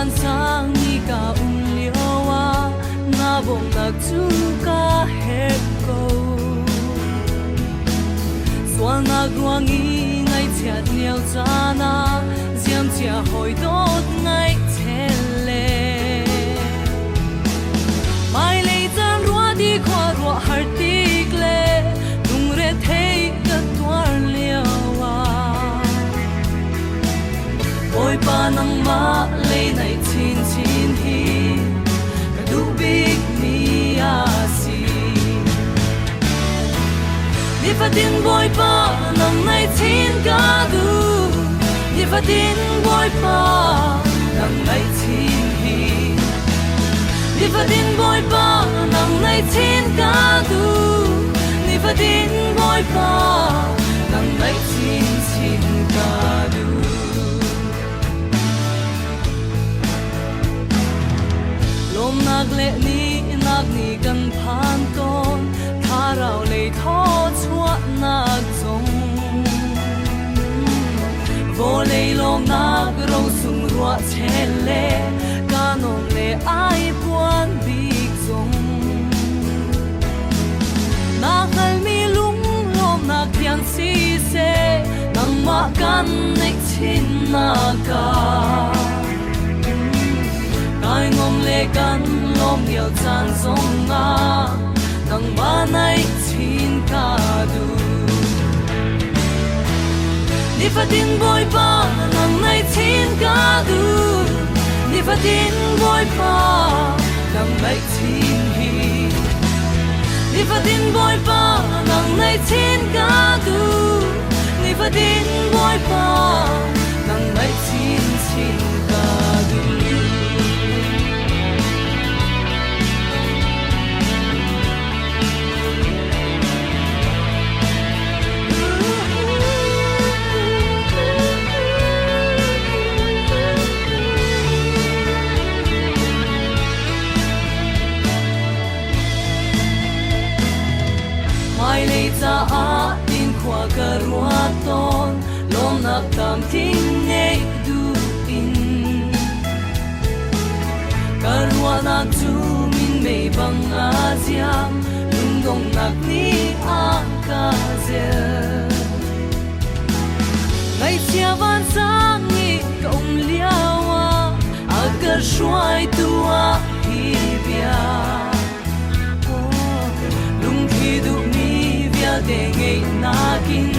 van sang ni ka liawa na bong na chu ka het ko swal na ruangi ngai chat niao chana ziam chia hoi dot ngai thele mai le tan rua di kho rua har tik le lung re thei ka twar liawa oi pa nang ma le nai chin chin hi ka du big mi a si ni fa tin boy pa nang nai chin ka du ni fa tin boy pa nang nai chin hi ni fa tin boy pa nang nai chin ka du ni fa tin boy pa nang nai chin chin ka du lom nag le ni kan phan ton tha rao le tho chua nag zong vô le long nag ro sung rua chen le kanon le ai puan big zong na khal mi lung lom nag pian si se nang ma kan nek chin na ka ai ngom le kan lom niao chan song nga nang ma nai chin ka du ni fa tin boy pa nang nai chin ka du ni fa tin boy pa nang nai chin hi ni fa tin boy pa nang nai chin ka du ni fa tin boy pa nang nai chin chin ka du mai le cha a tin khwa ka rua ton lom nak tam tin nei du in ka rua nak chu min mei bang a jiam lung dong nak ni a ka je ngai chia van sang ni kong liawa a ka shuai tua hi bia lung thi du de ngei na kin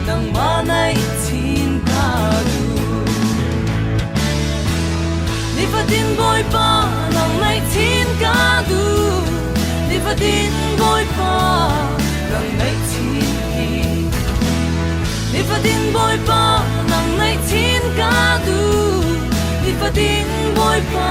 nang ma nai chin ka du ni fa tin boy pa nang nai chin ka du ni fa tin boy pa nang nai chin hi ni fa tin boy pa nang nai chin ka du ni fa tin boy pa